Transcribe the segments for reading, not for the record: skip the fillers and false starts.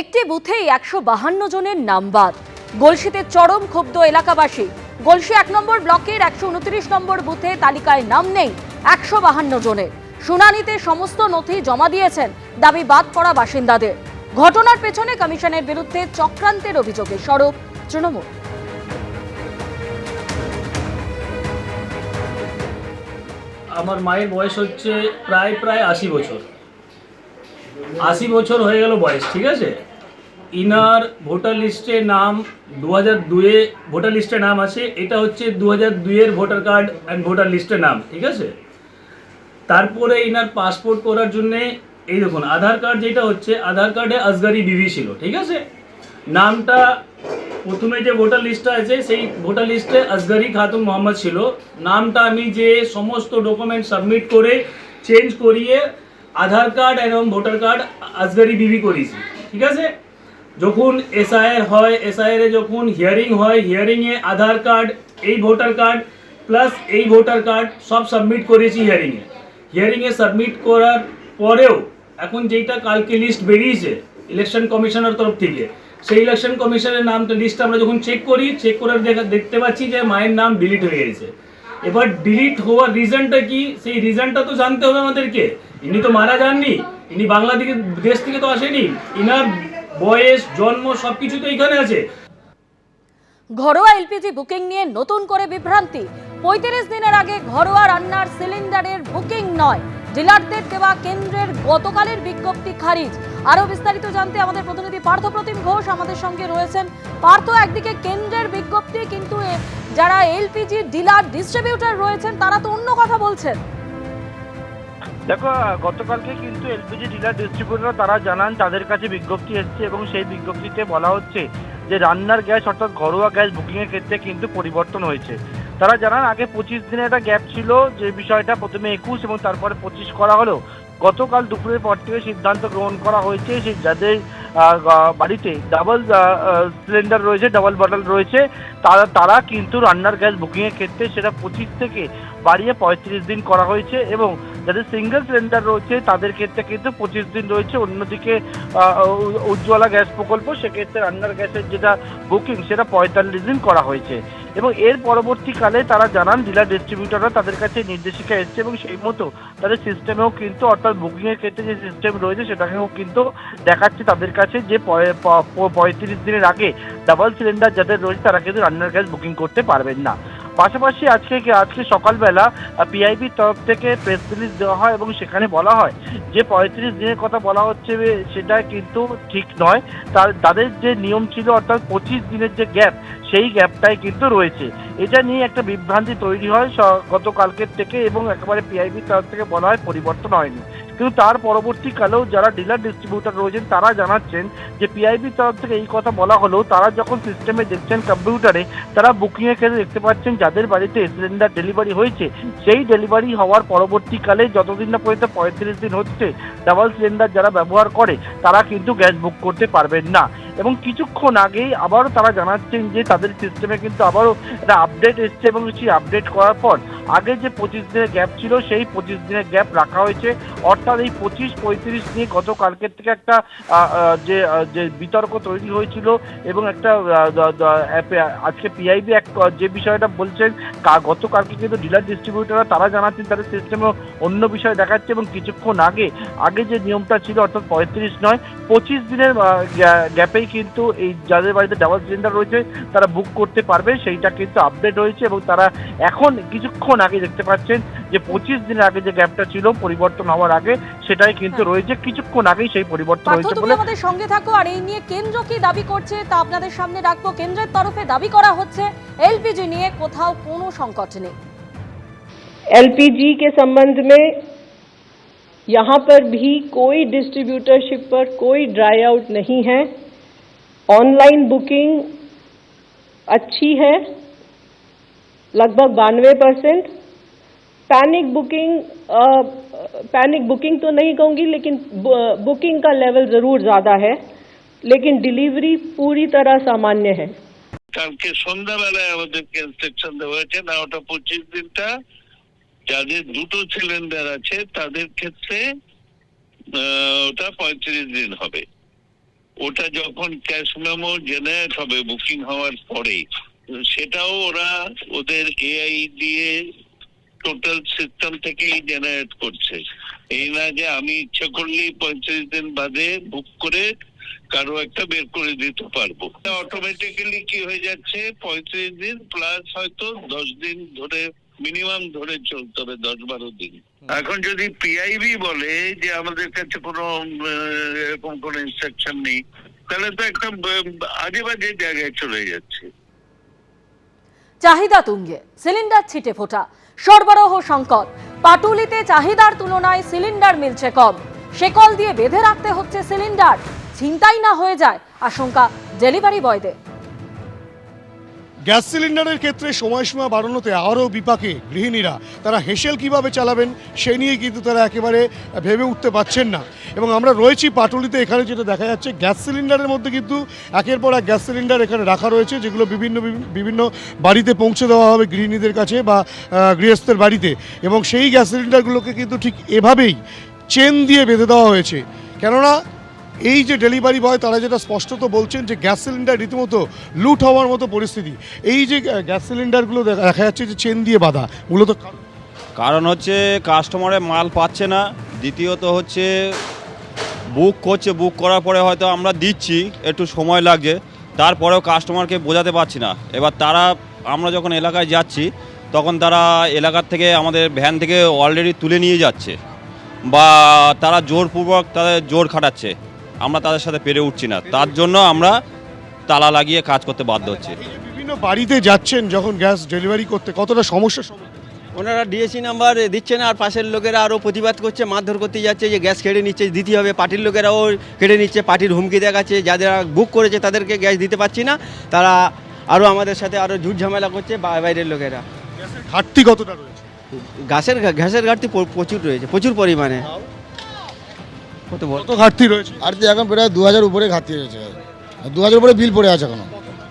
একটি বুথেই ১৫২ জনের নাম বাদ। গলসিতে চরম ক্ষুব্ধ এলাকাবাসী। গলসি ১ নম্বর ব্লকের ১২৯ নম্বর বুথে তালিকায় নাম নেই ১৫২ জনের। শুনানিতে সমস্ত নথি জমা দিয়েছেন দাবি বাদ পড়া বাসিন্দাদের। ঘটনার পেছনে কমিশনের বিরুদ্ধে চক্রান্তের অভিযোগে সরব তৃণমূল। আমার মায়ের বয়স হচ্ছে প্রায় ৮০ বছর। ৮০ বছর হয়ে গেল বয়স, ঠিক আছে। ইনার ভোটার লিস্টে নাম 2002-এ ভোটার লিস্টে নাম আছে। এটা হচ্ছে 2002-এর ভোটার কার্ড অ্যান্ড ভোটার লিস্টে নাম, ঠিক আছে। তারপরে ইনার পাসপোর্ট করার জন্যে এই দেখুন আধার কার্ড, যেটা হচ্ছে আধার কার্ডে আসগারি বিবি ছিল, ঠিক আছে। নামটা প্রথমে যে ভোটার লিস্টটা আছে সেই ভোটার লিস্টে আসগারি খাতুন মোহাম্মদ ছিল। নামটা আমি যে সমস্ত ডকুমেন্ট সাবমিট করে চেঞ্জ করিয়ে আধার কার্ড এবং ভোটার কার্ড আসগারি বিবি করেছি, ঠিক আছে। যখন এসআইআর হয়, এসআইআরে যখন হিয়ারিং হয়, হিয়ারিংয়ে আধার কার্ড, এই ভোটার কার্ড প্লাস এই ভোটার কার্ড সব সাবমিট করেছি হিয়ারিংয়ে সাবমিট করার পরেও এখন যেটা কালকে লিস্ট বেরিয়েছে ইলেকশন কমিশনের তরফ থেকে, সেই ইলেকশন কমিশনের নামটা লিস্ট আমরা যখন চেক করার দেখতে পাচ্ছি যে মায়ের নাম ডিলিট হয়ে গেছে। এবার ডিলিট হওয়ার রিজনটা কি, সেই রিজনটা তো জানতে হবে আমাদেরকে। ইনি তো মারা যাননি, ইনি দেশ থেকে তো আসেনি, ইনার বয়স, জন্ম সবকিছু তো এখানে আছে। ঘরোয়া এলপিজি বুকিং নিয়ে নতুন করে বিভ্রান্তি। ৩৫ দিনের আগে ঘরোয়া রান্নার সিলিন্ডারের বুকিং নয়, ডিলারদের দেওয়া কেন্দ্রের গতকালের বিজ্ঞপ্তি খারিজ। আরো বিস্তারিত জানতে আমাদের প্রতিনিধি পার্থপ্রতিম ঘোষ আমাদের সঙ্গে রয়েছেন। পার্থ, একদিকে কেন্দ্রের বিজ্ঞপ্তি, কিন্তু যারা এলপিজি ডিলার ডিস্ট্রিবিউটর রয়েছেন তারা তো অন্য কথা বলছেন। দেখো, গতকালকে কিন্তু এলপিজি ডিলার ডিস্ট্রিবিউটর তারা জানান তাদের কাছে বিজ্ঞপ্তি এসেছে এবং সেই বিজ্ঞপ্তিতে বলা হচ্ছে যে রান্নার গ্যাস অর্থাৎ ঘরোয়া গ্যাস বুকিংয়ের ক্ষেত্রে কিন্তু পরিবর্তন হয়েছে। তারা জানান আগে 25 দিনের একটা গ্যাপ ছিল, যে বিষয়টা প্রথমে 21 এবং তারপরে 25 করা হলো। গতকাল দুপুরের পর থেকে সিদ্ধান্ত গ্রহণ করা হয়েছে সেই যাদের বাড়িতে ডাবল সিলিন্ডার রয়েছে, ডাবল বটল রয়েছে, তারা কিন্তু রান্নার গ্যাস বুকিংয়ের ক্ষেত্রে সেটা 25 থেকে বাড়িয়ে 35 দিন করা হয়েছে এবং যাদের সিঙ্গেল সিলিন্ডার রয়েছে তাদের ক্ষেত্রে কিন্তু 25 দিন রয়েছে। অন্যদিকে উজ্জ্বলা গ্যাস প্রকল্প, সেক্ষেত্রে রান্নার গ্যাসের যেটা বুকিং সেটা 45 দিন করা হয়েছে। এবং এর পরবর্তীকালে তারা জানান ডিলার ডিস্ট্রিবিউটররা তাদের কাছে নির্দেশিকা এসছে এবং সেই মতো তাদের সিস্টেমেও কিন্তু অর্থাৎ বুকিংয়ের ক্ষেত্রে যে সিস্টেম রয়েছে সেটাকেও কিন্তু দেখাচ্ছে তাদের কাছে যে 35 দিনের আগে ডাবল সিলিন্ডার যাদের রয়েছে তারা কিন্তু রান্নার গ্যাস বুকিং করতে পারবেন না। পাশাপাশি আজকে সকালবেলা পিআইবির তরফ থেকে প্রেস রিলিজ দেওয়া হয় এবং সেখানে বলা হয় যে 35 দিনের কথা বলা হচ্ছে সেটা কিন্তু ঠিক নয়। তাদের যে নিয়ম ছিল অর্থাৎ 25 দিনের যে গ্যাপ, সেই গ্যাপটাই কিন্তু রয়েছে। এটা নিয়ে একটা বিভ্রান্তি তৈরি হয় গতকালকের থেকে এবং একেবারে পিআইবির তরফ থেকে বলা হয় পরিবর্তন হয়নি। কিন্তু তার পরবর্তীকালেও যারা ডিলার ডিস্ট্রিবিউটর রয়েছেন তারা জানাচ্ছেন যে পিআইবির তরফ থেকে এই কথা বলা হলেও তারা যখন সিস্টেমে দেখছেন কম্পিউটারে, তারা বুকিংয়ের ক্ষেত্রে দেখতে পাচ্ছেন যাদের বাড়িতে সিলিন্ডার ডেলিভারি হয়েছে সেই ডেলিভারি হওয়ার পরবর্তীকালে যতদিন না পর্যন্ত 35 দিন হচ্ছে ডাবল সিলিন্ডার যারা ব্যবহার করে তারা কিন্তু গ্যাস বুক করতে পারবেন না। এবং কিছুক্ষণ আগেই আবারও তারা জানাচ্ছেন যে তাদের সিস্টেমে কিন্তু আবারও একটা আপডেট এসছে এবং সেই আপডেট করার পর আগে যে 25 দিনের গ্যাপ ছিল সেই 25 দিনের গ্যাপ রাখা হয়েছে। অর্থাৎ এই 25-35 নিয়ে গতকালকের থেকে একটা যে বিতর্ক তৈরি হয়েছিল এবং একটা আজকে পিআইবি যে বিষয়টা বলছেন গতকালকে কিন্তু ডিলার ডিস্ট্রিবিউটররা তারা জানাচ্ছেন তাদের সিস্টেমে অন্য বিষয় দেখাচ্ছে এবং কিছুক্ষণ আগে যে নিয়মটা ছিল অর্থাৎ 35 নয় 25 দিনের গ্যাপেই কিন্তু এই যাদের বাড়িতে ডাবল সিলিন্ডার রয়েছে তারা বুক করতে পারবে, সেইটা কিন্তু আপডেট হয়েছে এবং তারা এখন কিছুক্ষণ আগে দেখতে পাচ্ছেন যে 25 দিনের আগে যে গ্যাপটা ছিল পরিবর্তন হওয়ার আগে সেটাই কিন্তু রয়েছে। কিছুক্ষণ আগেই সেই পরিবর্তন হয়েছে বলে আমাদের সঙ্গে থাকো। আর এই নিয়ে কেন্দ্র কি দাবি করছে তা আপনাদের সামনে রাখবো। কেন্দ্রের তরফে দাবি করা হচ্ছে एलपीजी নিয়ে কোথাও কোনো সংকট নেই। एलपीजी के संबंध में यहाँ पर भी कोई डिस्ट्रीब्यूटरशिप पर कोई ड्राई आउट नहीं है। ऑनलाइन बुकिंग अच्छी है, लगभग 92%। पैनिक बुकिंग तो नहीं कहूँगी, लेकिन बुकिंग का लेवल ज़रूर ज़्यादा है, लेकिन डिलीवरी पूरी तरह सामान्य है। কালকে সন্ধ্যাবেলায় আমাদেরকে ইনস্ট্রাকশন দেওয়া হয়েছে না, ওটা 25 দিনটা যাদের দুটো সিলিন্ডার আছে তাদের ক্ষেত্রে ওটা 35 দিন হবে। ওটা যখন ক্যাশ মেমো জেনারেট হবে বুকিং হওয়ার পরে, সেটাও ওরা ওদের এআই দিয়ে টোটাল সিস্টেম থেকেই জেনারেট করছে। এই না যে আমি ইচ্ছা করলেই 35 দিন বাদে বুক করে কারো একটা বের করে দিতে পারবো। অটোমেটিক্যালি কি হয়ে যাচ্ছে, 35 দিন প্লাস হয়তো 10 দিন ধরে মিনিমাম ধরে চলতে হবে, 10-12 দিন। এখন যদি পিআইবি বলে যে আমাদের কাছে কোনো এরকম কোনো ইনস্ট্রাকশন নেই, তাহলে তো একটা আজে বাজে জায়গায় চলে যাচ্ছে। চাহিদা তুঙ্গে, সিলিন্ডার ছিটে ফোটা, সরবরাহ সংকট, পাটুলিতে চাহিদার তুলনায় সিলিন্ডার মিলছে কম, শেকল দিয়ে বেঁধে রাখতে হচ্ছে সিলিন্ডার, ছিনতাই না হয়ে যায় আশঙ্কা ডেলিভারি বয়দের। গ্যাস সিলিন্ডারের ক্ষেত্রে সময়সীমা বাড়ানোতে আরও বিপাকে গৃহিণীরা, তারা হেসেল কিভাবে চালাবেন সে নিয়ে কিন্তু তারা একেবারে ভেবে উঠতে পারছেন না। এবং আমরা রয়েছি পাটুলিতে, এখানে যেটা দেখা যাচ্ছে গ্যাস সিলিন্ডারের মধ্যে কিন্তু একের পর এক গ্যাস সিলিন্ডার এখানে রাখা রয়েছে, যেগুলো বিভিন্ন বাড়িতে পৌঁছে দেওয়া হবে গৃহিণীদের কাছে বা গৃহস্থের বাড়িতে। এবং সেই গ্যাস সিলিন্ডারগুলোকে কিন্তু ঠিক এভাবেই চেন দিয়ে বেঁধে দেওয়া হয়েছে। কেননা এই যে ডেলিভারি বয় তারা যেটা স্পষ্টত বলছেন যে গ্যাস সিলিন্ডার রীতিমতো লুট হওয়ার মতো পরিস্থিতি। এই যে গ্যাস সিলিন্ডারগুলো দেখা যাচ্ছে যে চেন দিয়ে বাঁধা, মূলত কারণ হচ্ছে কাস্টমারে মাল পাচ্ছে না, দ্বিতীয়ত হচ্ছে বুক করছে, বুক করার পরে হয়তো আমরা দিচ্ছি, একটু সময় লাগছে, তারপরেও কাস্টমারকে বোঝাতে পারছি না। এবার আমরা যখন এলাকায় যাচ্ছি তখন তারা এলাকার থেকে আমাদের ভ্যান থেকে অলরেডি তুলে নিয়ে যাচ্ছে, বা তারা জোরপূর্বক তাদের জোর খাটাচ্ছে, আমরা তাদের সাথে পেরে উঠছি না, তার জন্য আমরা তালা লাগিয়ে কাজ করতে বাধ্য হচ্ছি। বিভিন্ন বাড়িতে যাচ্ছেন যখন গ্যাস ডেলিভারি করতে, কতটা সমস্যার সম্মুখীন? ওনারা ডিএসি নাম্বার দিচ্ছে না, আর পাশের লোকেরা আরও প্রতিবাদ করছে, মারধর করতে যাচ্ছে যে গ্যাস কেড়ে নিচ্ছে, দিতে হবে। পার্টির লোকেরাও কেড়ে নিচ্ছে, পার্টির হুমকি দেখাচ্ছে, যারা বুক করেছে তাদেরকে গ্যাস দিতে পারছি না, তারা আরও আমাদের সাথে আরও ঝুট ঝামেলা করছে বাইরের লোকেরা। ঘাটতি কতটা রয়েছে? গ্যাসের ঘাটতি প্রচুর রয়েছে, প্রচুর পরিমাণে। কত ঘাটতি রয়েছে? ঘাটতি এখন প্রায় 2000 উপরে ঘাটতি রয়েছে, 2000 উপরে বিল পড়ে আছে এখনো।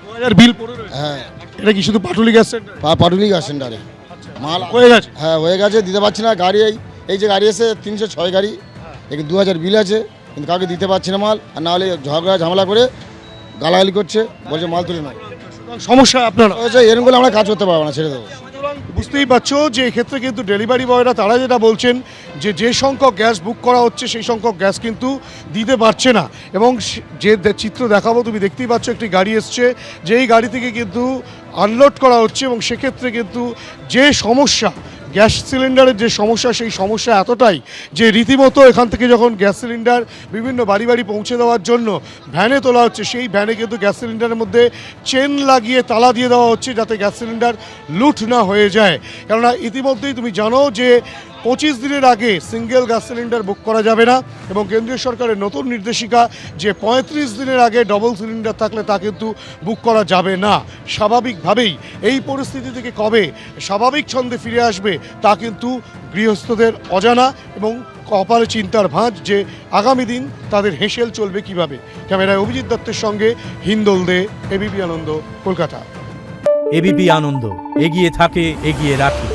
2000 বিল পড়ে রয়েছে? হ্যাঁ। এটা কি শুধু Patuli gas centre? Patuli gas সেন্টারে মাল হয়ে গেছে? হ্যাঁ হয়ে গেছে, দিতে পারছি না। গাড়ি এই যে গাড়ি এসে 306 গাড়ি, এখানে 2000 বিল আছে, কিন্তু কাউকে দিতে পারছি না মাল। আর না হলে ঝগড়া ঝামেলা করে গালাগালি করছে, বলছে মাল তুলে নাও। সমস্যা আপনারা এরকম করে আমরা কাজ করতে পারবো না, ছেড়ে দেবো। বুঝতেই পারছো যে এক্ষেত্রে কিন্তু ডেলিভারি বয়রা তারা যেটা বলছেন যে সংখ্যক গ্যাস বুক করা হচ্ছে সেই সংখ্যক গ্যাস কিন্তু দিতে পারছে না। এবং যে চিত্র দেখাবো তুমি দেখতেই পাচ্ছ, একটি গাড়ি এসছে, যেই গাড়ি থেকে কিন্তু আনলোড করা হচ্ছে। এবং সেক্ষেত্রে কিন্তু যে সমস্যা, গ্যাস সিলিন্ডারের যে সমস্যা, সেই সমস্যা এতটাই যে রীতিমতো এখান থেকে যখন গ্যাস সিলিন্ডার বিভিন্ন বাড়ি বাড়ি পৌঁছে দেওয়ার জন্য ভ্যানে তোলা হচ্ছে, সেই ভ্যানে কিন্তু গ্যাস সিলিন্ডারের মধ্যে চেন লাগিয়ে তালা দিয়ে দেওয়া হচ্ছে, যাতে গ্যাস সিলিন্ডার লুট না হয়ে যায়। কেননা ইতিমধ্যেই তুমি জানো যে 25 দিনের আগে সিঙ্গেল গ্যাস সিলিন্ডার বুক করা যাবে না। এবং কেন্দ্রীয় সরকারের নতুন নির্দেশিকা যে 35 দিনের আগে ডবল সিলিন্ডার থাকলে তা কিন্তু বুক করা যাবে না। স্বাভাবিকভাবেই এই পরিস্থিতি থেকে কবে স্বাভাবিক ছন্দে ফিরে আসবে তা কিন্তু গৃহস্থদের অজানা, এবং কপালে চিন্তার ভাঁজ যে আগামী দিন তাদের হেসেল চলবে কিভাবে। ক্যামেরায় অভিজিৎ দত্তের সঙ্গে হিন্দোল দে, এবিপি আনন্দ, কলকাতা। এবিপি আনন্দ, এগিয়ে থাকে, এগিয়ে রাখে।